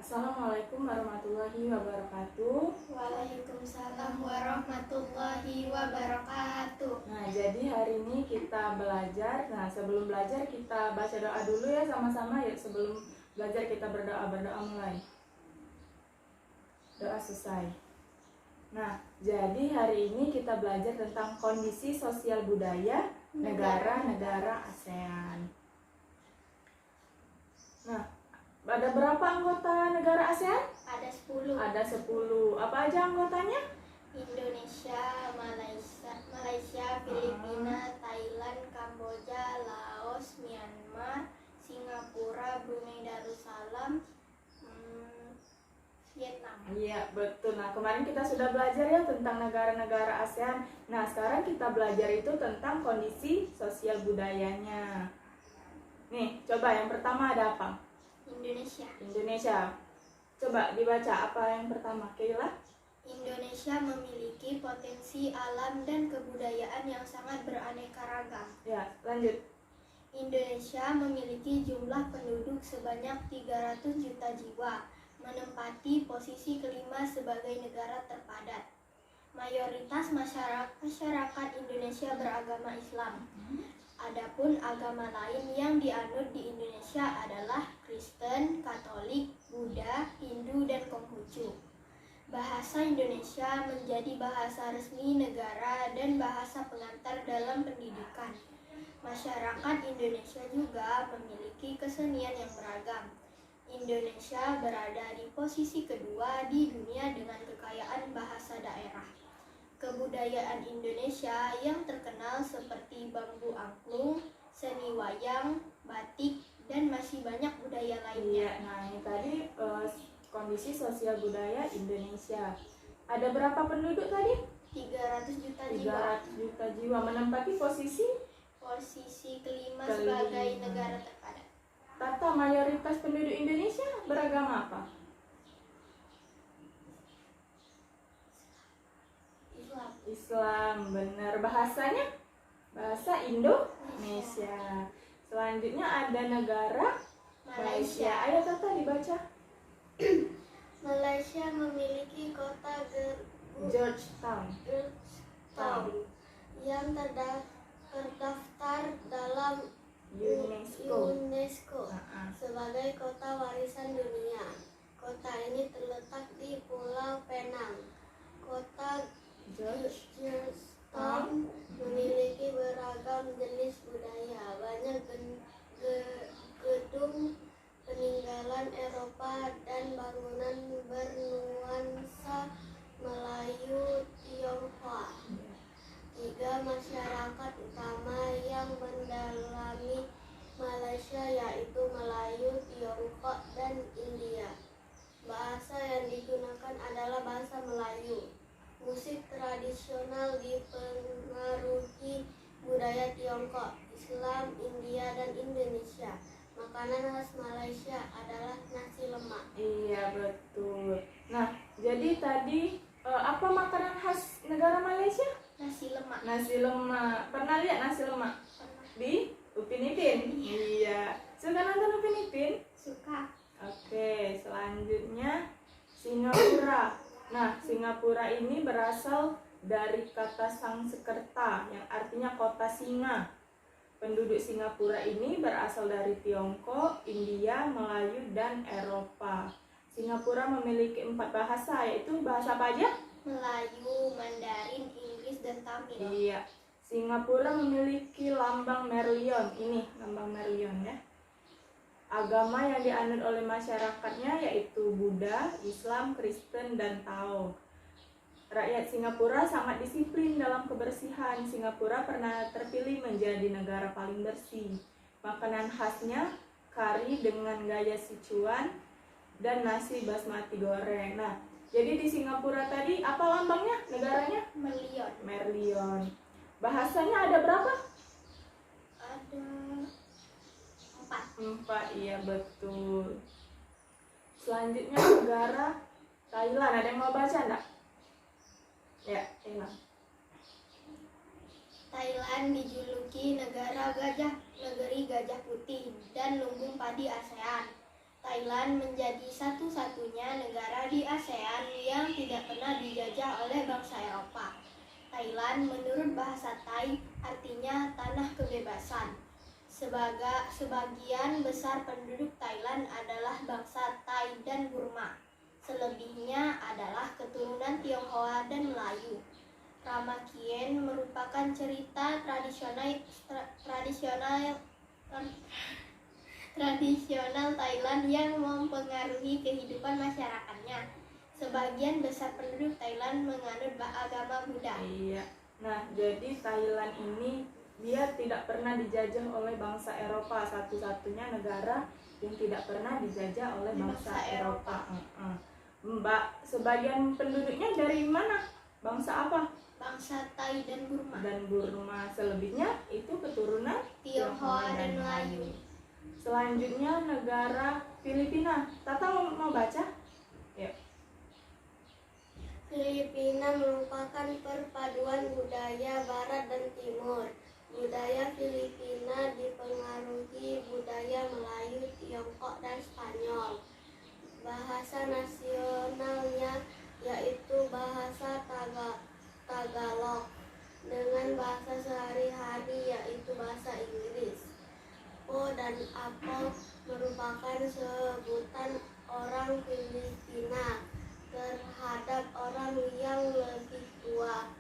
Assalamualaikum warahmatullahi wabarakatuh. Waalaikumsalam warahmatullahi wabarakatuh. Nah, jadi hari ini kita belajar. Nah, sebelum belajar kita baca doa dulu ya sama-sama ya. Sebelum belajar kita berdoa mulai. Doa selesai. Nah, jadi hari ini kita belajar tentang kondisi sosial budaya negara-negara ASEAN. Nah, ada berapa anggota negara ASEAN? Ada 10. Ada 10. Apa aja anggotanya? Indonesia, Malaysia, Filipina, Thailand, Kamboja, Laos, Myanmar, Singapura, Brunei Darussalam, Vietnam. Iya, betul. Nah, kemarin kita sudah belajar ya tentang negara-negara ASEAN. Nah, sekarang kita belajar itu tentang kondisi sosial budayanya. Nih, coba yang pertama ada apa? Indonesia. Coba dibaca apa yang pertama, Keila? Indonesia memiliki potensi alam dan kebudayaan yang sangat beraneka ragam. Ya, lanjut. Indonesia memiliki jumlah penduduk sebanyak 300 juta jiwa, menempati posisi kelima sebagai negara terpadat. Mayoritas masyarakat Indonesia beragama Islam. Adapun agama lain yang dianut di Indonesia adalah Kristen, Katolik, Buddha, Hindu, dan Konghucu. Bahasa Indonesia menjadi bahasa resmi negara dan bahasa pengantar dalam pendidikan. Masyarakat Indonesia juga memiliki kesenian yang beragam. Indonesia berada di posisi kedua di dunia dengan kekayaan bahasa daerah. Kebudayaan Indonesia yang terkenal seperti bambu angklung, seni wayang, batik, dan masih banyak budaya lainnya. Nah, ini tadi kondisi sosial budaya Indonesia. Ada berapa penduduk tadi? 300 juta jiwa. 300 juta jiwa, menempati posisi kelima sebagai negara terpadat. Tata, mayoritas penduduk Indonesia beragama apa? Islam, benar. Bahasanya bahasa Indonesia. Selanjutnya ada negara Malaysia. Ayo Tata dibaca. Malaysia memiliki kota Georgetown yang terdaftar dalam UNESCO sebagai kota warisan dunia. Kota ini terletak di Pulau Penang. Kota Georgetown memiliki beragam jenis budaya. Banyak gedung peninggalan Eropa dan bangunan bernuansa Melayu Tionghoa. 3 masyarakat utama yang mendalami Malaysia yaitu Melayu, Tionghoa, dan India. Bahasa yang digunakan adalah bahasa Melayu. Musik tradisional dipengaruhi budaya Tiongkok, Islam, India, dan Indonesia. Makanan khas Malaysia adalah nasi lemak. Iya, betul. Nah, jadi tadi apa makanan khas negara Malaysia? Nasi lemak. Nasi lemak. Pernah lihat nasi lemak? Di Upin Ipin? Iya. Suka nonton Upin Ipin? Suka. Oke, selanjutnya Singapura. Nah, Singapura ini berasal dari kata Sanskerta yang artinya kota singa. Penduduk Singapura ini berasal dari Tiongkok, India, Melayu, dan Eropa. Singapura memiliki 4 bahasa, yaitu bahasa apa aja? Melayu, Mandarin, Inggris, dan Tamil. Iya. Singapura memiliki lambang Merlion. Ini lambang Merlion ya. Agama yang dianut oleh masyarakatnya yaitu Buddha, Islam, Kristen, dan Tao. Rakyat Singapura sangat disiplin dalam kebersihan. Singapura pernah terpilih menjadi negara paling bersih. Makanan khasnya kari dengan gaya Sichuan dan nasi basmati goreng. Nah, jadi di Singapura tadi apa lambangnya? Negaranya? Merlion. Bahasanya ada berapa? Ada 4, iya betul. Selanjutnya negara Thailand. Ada yang mau baca enggak? Ya, Thailand dijuluki negeri gajah putih dan lumbung padi ASEAN. Thailand menjadi satu-satunya negara di ASEAN yang tidak pernah dijajah oleh bangsa Eropa. Thailand menurut bahasa Thai artinya tanah kebebasan. Sebagian besar penduduk Thailand adalah bangsa Thai dan Burma. Selebihnya adalah keturunan Tionghoa dan Melayu. Ramakien merupakan cerita tradisional Thailand yang mempengaruhi kehidupan masyarakatnya. Sebagian besar penduduk Thailand menganut agama Buddha. Iya. Nah, jadi Thailand ini dia tidak pernah dijajah oleh bangsa Eropa, satu-satunya negara yang tidak pernah dijajah oleh bangsa Eropa. Mbak, sebagian penduduknya dari mana? Bangsa apa? Bangsa Thai dan Burma. Dan Burma. Selebihnya itu keturunan Tionghoa dan Melayu. Selanjutnya negara Filipina. Tata mau baca? Ya. Filipina merupakan perpaduan budaya Barat dan Timur. Budaya Filipina dipengaruhi budaya Melayu, Tiongkok, dan Spanyol. Bahasa nasionalnya yaitu bahasa Tagalog, dengan bahasa sehari-hari yaitu bahasa Inggris. Po dan Apo merupakan sebutan orang Filipina terhadap orang yang lebih tua.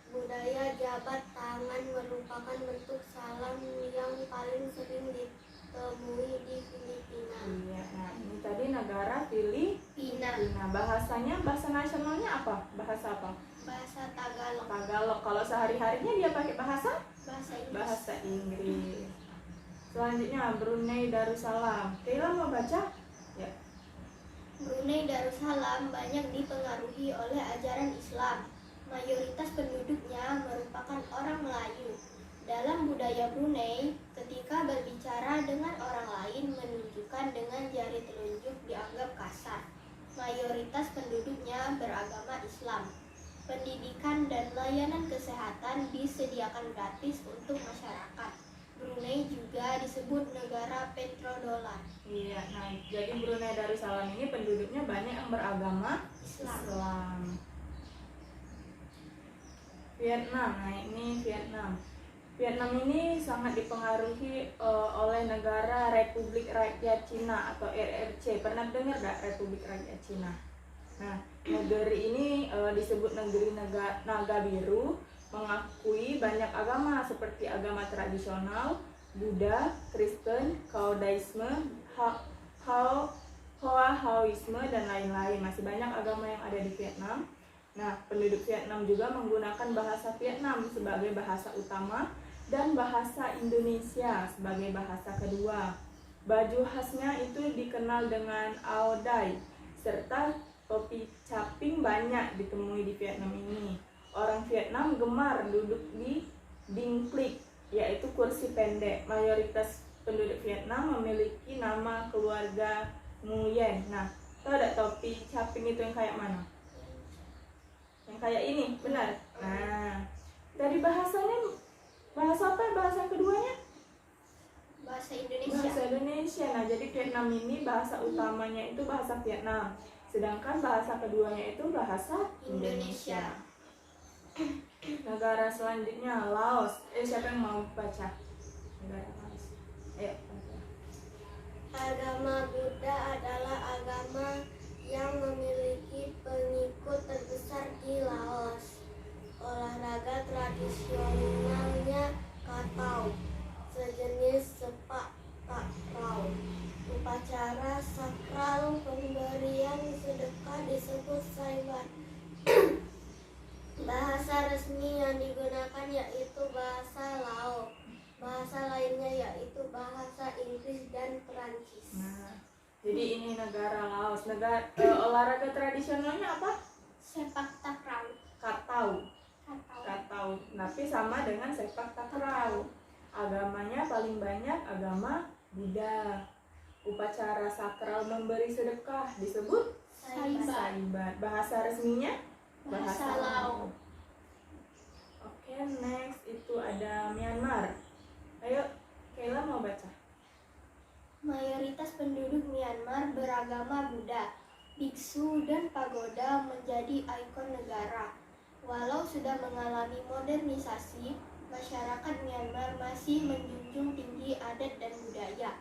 Budaya jabat tangan merupakan bentuk salam yang paling sering ditemui di Filipina. Iya, nah ini tadi negara Filipina. Bahasanya, bahasa nasionalnya apa? Bahasa apa? Bahasa Tagalog. Tagalog. Kalau sehari-harinya dia pakai bahasa Inggris. Bahasa Inggris. Selanjutnya Brunei Darussalam. Kayla mau baca? Ya. Brunei Darussalam banyak dipengaruhi oleh ajaran Islam. Mayoritas penduduknya merupakan orang Melayu. Dalam budaya Brunei, ketika berbicara dengan orang lain menunjukkan dengan jari telunjuk dianggap kasar. Mayoritas penduduknya beragama Islam. Pendidikan dan layanan kesehatan disediakan gratis untuk masyarakat. Brunei juga disebut negara petrodollar. Iya, nah jadi Brunei Darussalam ini penduduknya banyak yang beragama Islam. Vietnam, nah ini Vietnam. Vietnam ini sangat dipengaruhi oleh negara Republik Rakyat Cina atau RRC. Pernah dengar gak Republik Rakyat Cina? Nah, negeri ini disebut negeri naga biru, mengakui banyak agama seperti agama tradisional, Buddha, Kristen, Taoisme, Taoisme, dan lain-lain. Masih banyak agama yang ada di Vietnam. Nah, penduduk Vietnam juga menggunakan bahasa Vietnam sebagai bahasa utama dan bahasa Indonesia sebagai bahasa kedua. Baju khasnya itu dikenal dengan Ao Dai, serta topi caping banyak ditemui di Vietnam ini. Orang Vietnam gemar duduk di dinh clic, yaitu kursi pendek. Mayoritas penduduk Vietnam memiliki nama keluarga Nguyen. Nah, tahu ada topi caping itu yang kayak mana? Yang kayak ini, benar? Nah, dari bahasanya, bahasa apa bahasa keduanya? Bahasa Indonesia. Bahasa Indonesia. Nah, jadi Vietnam ini bahasa utamanya itu bahasa Vietnam. Sedangkan bahasa keduanya itu bahasa Indonesia. Negara selanjutnya Laos. Siapa yang mau baca? Negara Laos. Ayo. Agama Buddha adalah agama yang memiliki pengikut terbesar di Laos. Olahraga tradisionalnya Katau, sejenis sepak takraw. Upacara sakral pemberian sedekah disebut saibat. Bahasa resmi yang digunakan yaitu bahasa Lao. Bahasa lainnya yaitu bahasa Inggris dan Perancis. Nah, jadi ini negara Laos. Olahraga tradisionalnya apa? Sepak takraw. Katau. Tapi sama dengan sepak takraw. Agamanya paling banyak agama Buddha. Upacara sakral memberi sedekah disebut saibat. Bahasa resminya bahasa Lao. Oke, next itu ada Myanmar. Ayo, Kayla mau baca. Mayoritas penduduk Myanmar beragama Buddha. Biksu dan pagoda menjadi ikon negara. Walau sudah mengalami modernisasi, masyarakat Myanmar masih menjunjung tinggi adat dan budaya.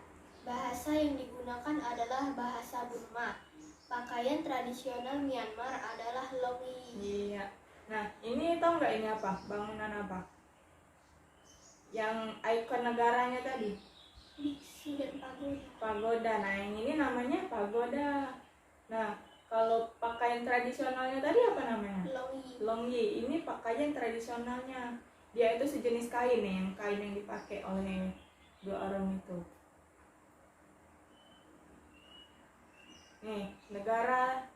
Bahasa yang digunakan adalah bahasa Burma. Pakaian tradisional Myanmar adalah longi. Iya. Nah, ini tahu nggak ini apa? Bangunan apa? Yang ikon negaranya tadi? Biksu dan pagoda. Pagoda. Nah, yang ini namanya pagoda. Nah, kalau pakaian tradisionalnya tadi apa namanya? Longi. Longyi. Ini pakaian tradisionalnya. Dia itu sejenis kain nih, yang kain yang dipakai oleh dua orang itu. Nih, negara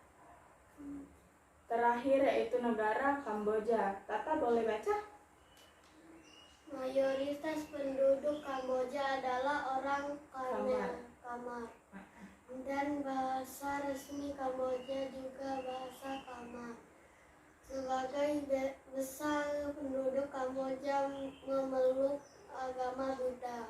terakhir yaitu negara Kamboja. Tata boleh baca? Mayoritas penduduk Kamboja adalah orang Kamar. Dan bahasa resmi Kamboja juga bahasa Kamar. Sebagai besar penduduk Kamboja memeluk agama Buddha.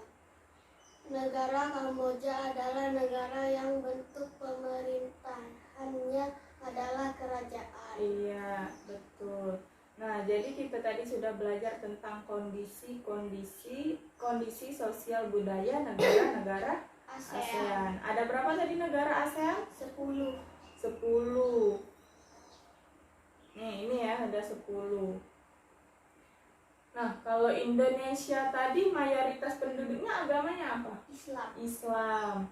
Negara Kamboja adalah negara yang bentuk pemerintahannya adalah kerajaan. Iya, betul. Nah, jadi kita tadi sudah belajar tentang kondisi sosial budaya negara-negara ASEAN. Ada berapa tadi negara ASEAN? 10. 10. Nih, ini ya ada 10. Nah, kalau Indonesia tadi mayoritas penduduknya agamanya apa? Islam.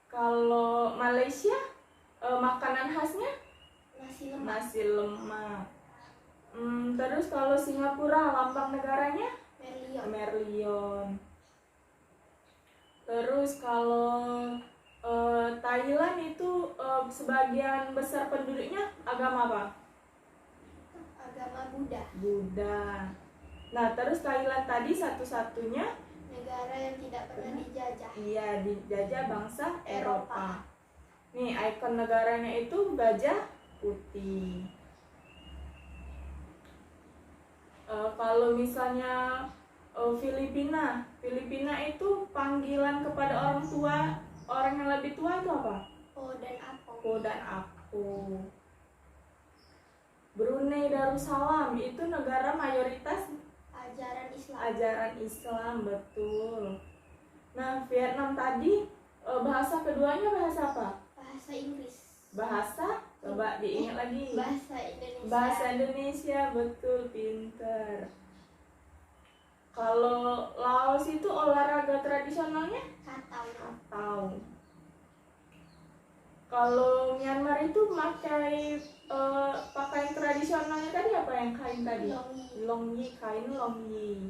Kalau Malaysia makanan khasnya nasi lemak. Terus kalau Singapura lambang negaranya Merlion. Terus kalau Thailand itu sebagian besar penduduknya agama apa? Agama Buddha. Nah, terus Thailand tadi satu-satunya negara yang tidak pernah dijajah. Iya, dijajah bangsa Eropa. Nih, ikon negaranya itu gajah putih. Kalau misalnya Filipina itu panggilan kepada orang tua, orang yang lebih tua itu apa? Po dan Apo. Brunei Darussalam itu negara mayoritas ajaran Islam, betul. Nah, Vietnam tadi bahasa keduanya bahasa apa? Bahasa Inggris. Coba diingat lagi. Bahasa Indonesia, betul, pinter. Kalau Laos itu olahraga tradisionalnya Katau. Kalau Myanmar itu pakai pakaian tradisionalnya tadi apa yang kain tadi? Longyi, kain longyi.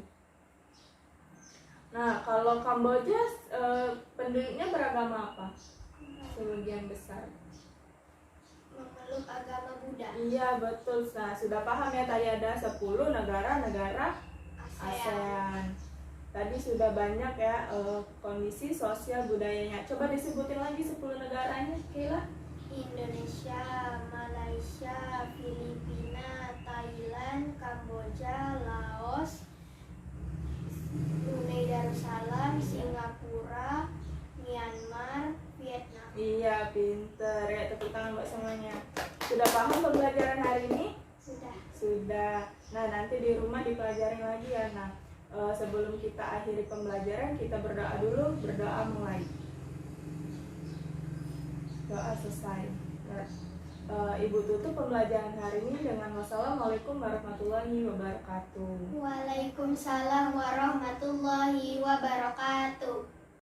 Nah, kalau Kamboja penduduknya beragama apa? Sebagian besar memeluk agama Buddha. Iya, betul. Nah, sudah paham ya, tadi ada 10 negara-negara ASEAN. Tadi sudah banyak ya kondisi sosial budayanya. Coba disebutin lagi 10 negaranya, Kayla. Indonesia, Malaysia, Filipina, Thailand, Kamboja, Laos, Brunei Darussalam, Singapura, Myanmar, Vietnam. Iya, pinter ya, tepuk tangan buat semuanya. Sudah paham pembelajaran hari ini? Sudah. Nah, nanti di rumah dipelajarin lagi ya. Nah, sebelum kita akhiri pembelajaran, kita berdoa dulu. Berdoa mulai. Doa selesai. Nah, Ibu tutup pembelajaran hari ini dengan wassalamualaikum warahmatullahi wabarakatuh. Waalaikumsalam warahmatullahi wabarakatuh.